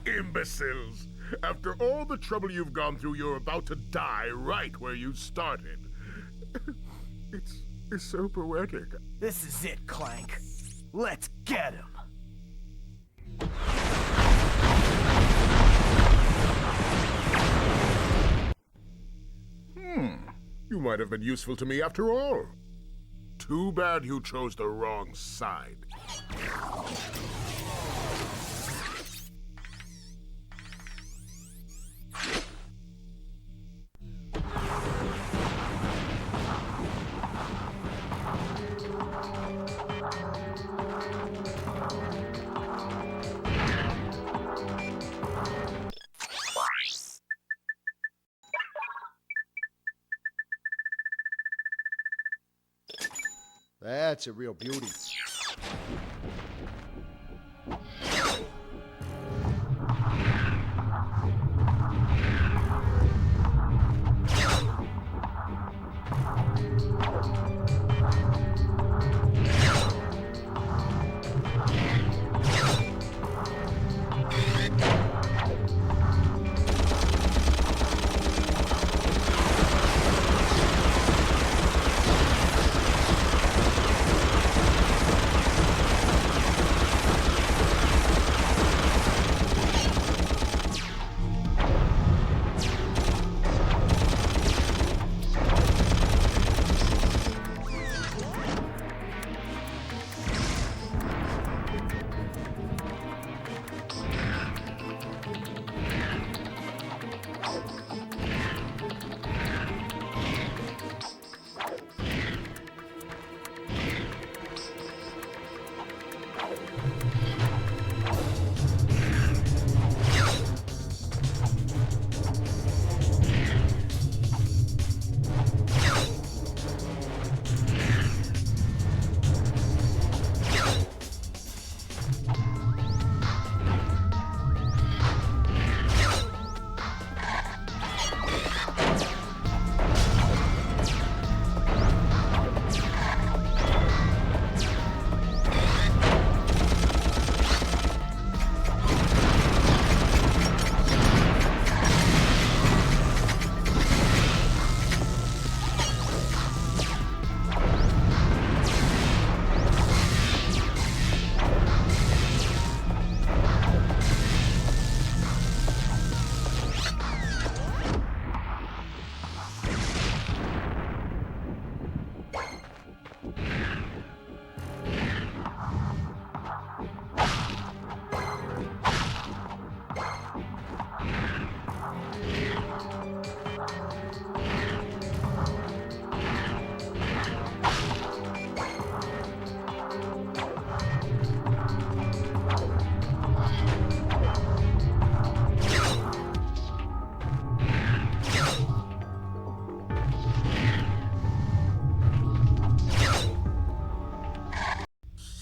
Imbeciles! After all the trouble you've gone through, you're about to die right where you started. It's so poetic. This is it, Clank. Let's get him. You might have been useful to me after all. Too bad you chose the wrong side. That's a real beauty.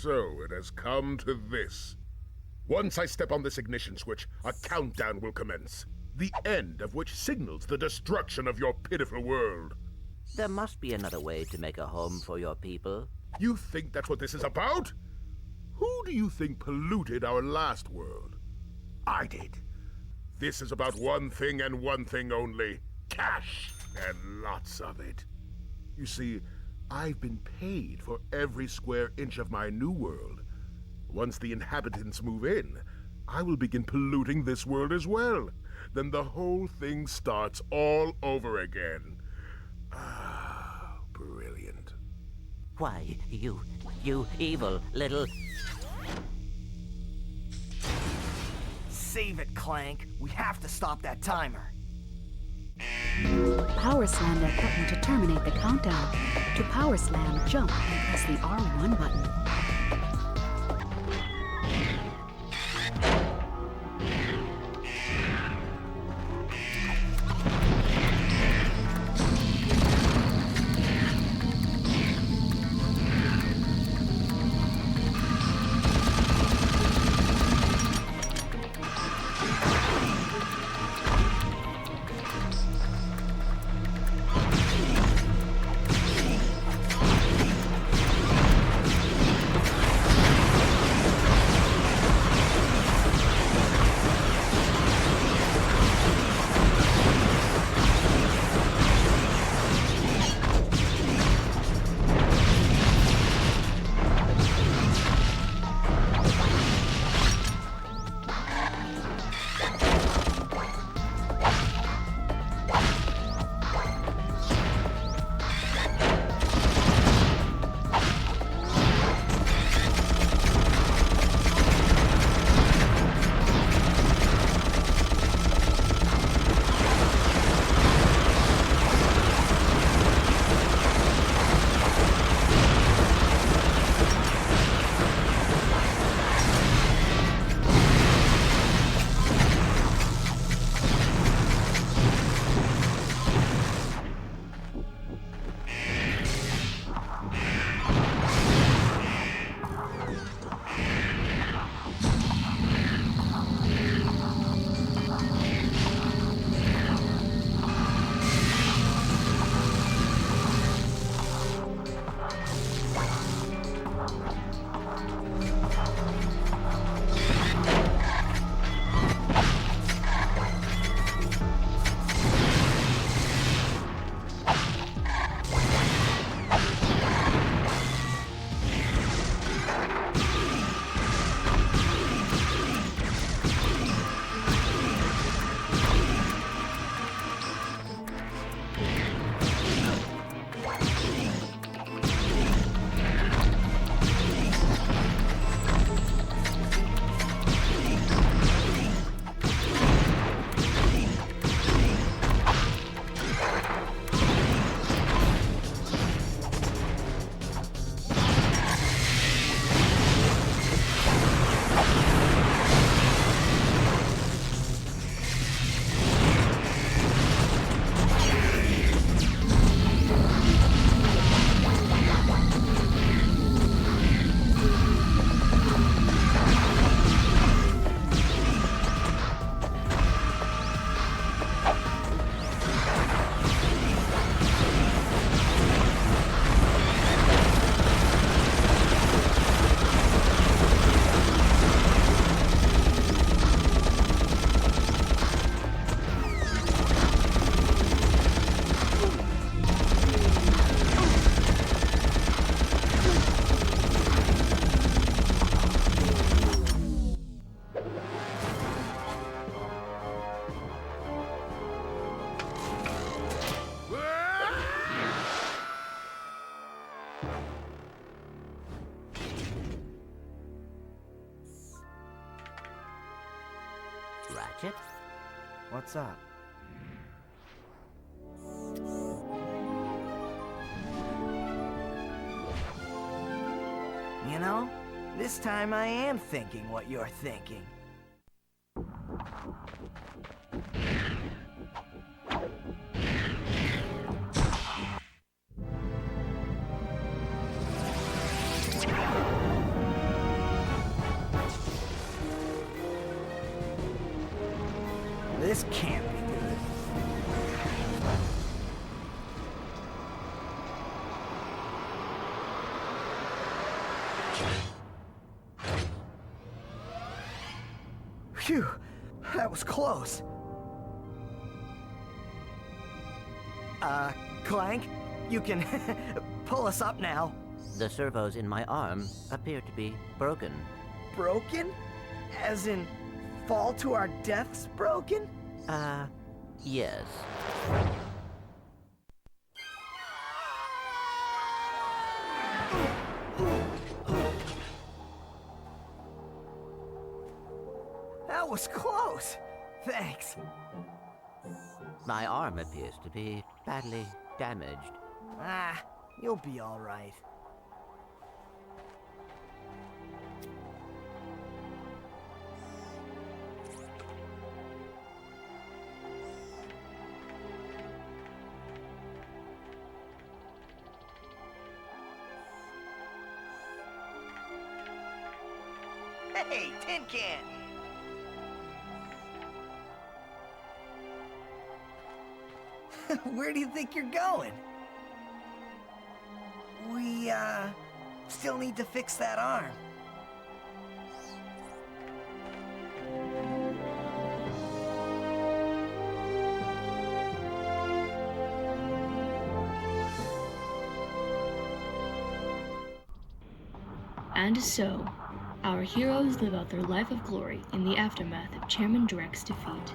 So it has come to this. Once I step on this ignition switch, a countdown will commence. The end of which signals the destruction of your pitiful world. There must be another way to make a home for your people. You think that's what this is about? Who do you think polluted our last world? I did. This is about one thing and one thing only. Cash, and lots of it. You see, I've been paid for every square inch of my new world. Once the inhabitants move in, I will begin polluting this world as well. Then the whole thing starts all over again. Ah, brilliant. Why, you evil little... Save it, Clank. We have to stop that timer. Power slam that button to terminate the countdown. To power slam, jump and press the R1 button. Ratchet? What's up? You know, this time I am thinking what you're thinking. This can't be good. Phew, that was close. Clank, you can pull us up now. The servos in my arm appear to be broken. Broken? As in, fall to our deaths broken? Yes. That was close. Thanks. My arm appears to be badly damaged. Ah, you'll be all right. Hey, Tin Can! Where do you think you're going? We, still need to fix that arm. And so, our heroes live out their life of glory in the aftermath of Chairman Drek's defeat.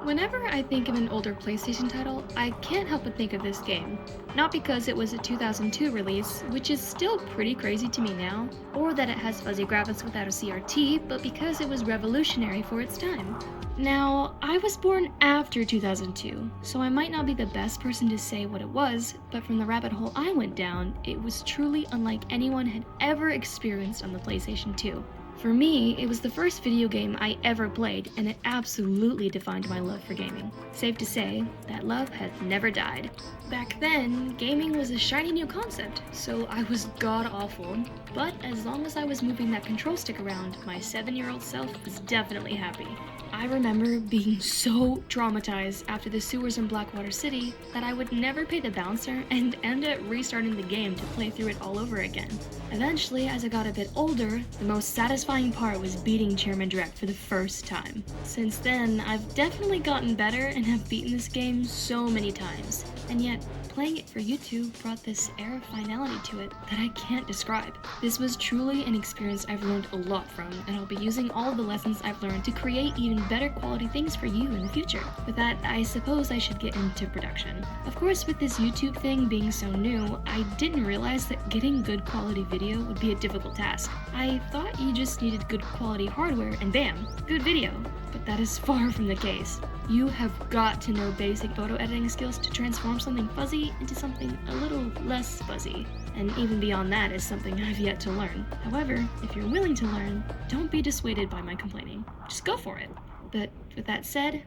Whenever I think of an older PlayStation title, I can't help but think of this game. Not because it was a 2002 release, which is still pretty crazy to me now, or that it has fuzzy graphics without a CRT, but because it was revolutionary for its time. Now, I was born after 2002, so I might not be the best person to say what it was, but from the rabbit hole I went down, it was truly unlike anyone had ever experienced on the PlayStation 2. For me, it was the first video game I ever played, and it absolutely defined my love for gaming. Safe to say, that love has never died. Back then, gaming was a shiny new concept, so I was god-awful. But as long as I was moving that control stick around, my 7-year-old self was definitely happy. I remember being so traumatized after the sewers in Blackwater City that I would never pay the bouncer and end up restarting the game to play through it all over again. Eventually, as I got a bit older, the most satisfying part was beating Chairman Drek for the first time. Since then, I've definitely gotten better and have beaten this game so many times, and yet playing it for YouTube brought this air of finality to it that I can't describe. This was truly an experience I've learned a lot from, and I'll be using all of the lessons I've learned to create even better quality things for you in the future. With that, I suppose I should get into production. Of course, with this YouTube thing being so new, I didn't realize that getting good quality video would be a difficult task. I thought you just needed good quality hardware and bam, good video. But that is far from the case. You have got to know basic photo editing skills to transform something fuzzy into something a little less fuzzy. And even beyond that is something I've yet to learn. However, if you're willing to learn, don't be dissuaded by my complaining. Just go for it. But with that said,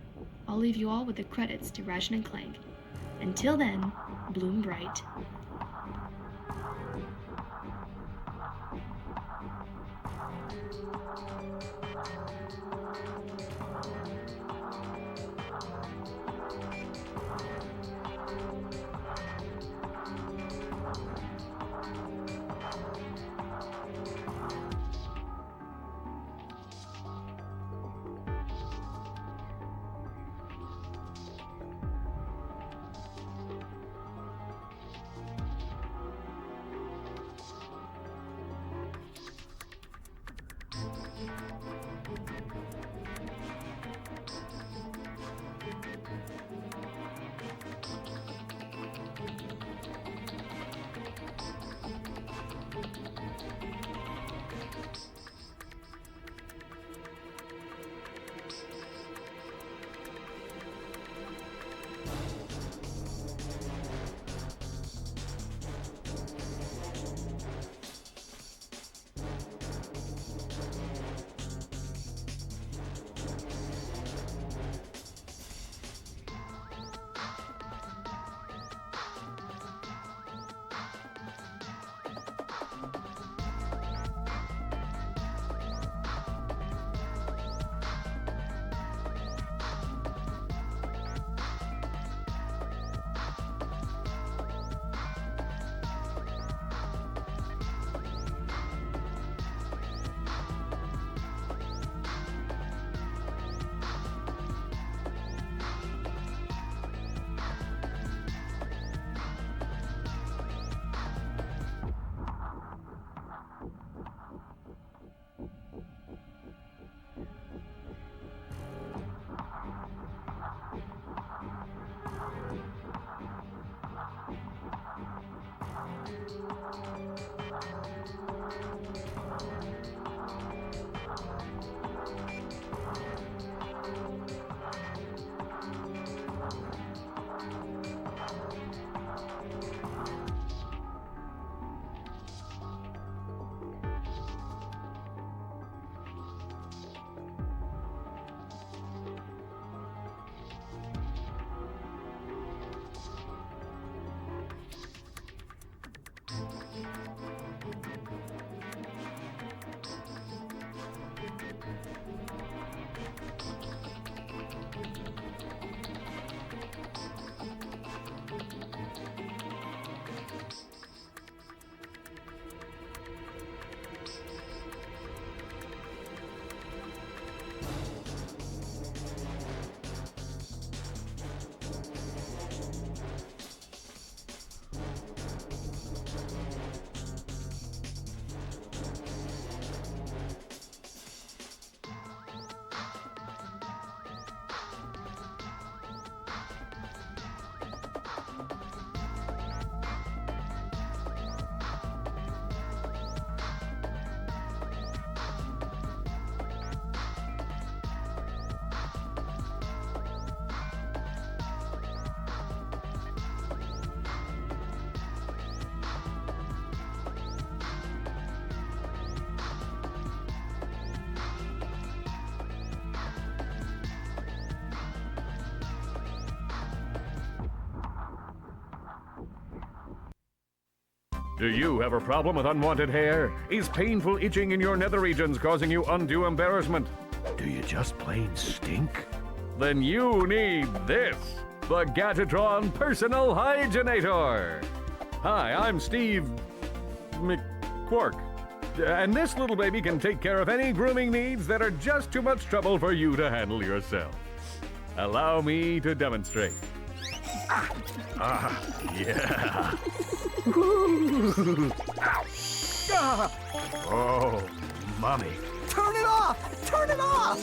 I'll leave you all with the credits to Ratchet and Clank. Until then, bloom bright. Do you have a problem with unwanted hair? Is painful itching in your nether regions causing you undue embarrassment? Do you just plain stink? Then you need this, the Gadgetron Personal Hygienator. Hi, I'm Steve McQuark, and this little baby can take care of any grooming needs that are just too much trouble for you to handle yourself. Allow me to demonstrate. Yeah. Ah, Oh, mommy. turn it off! Turn it off!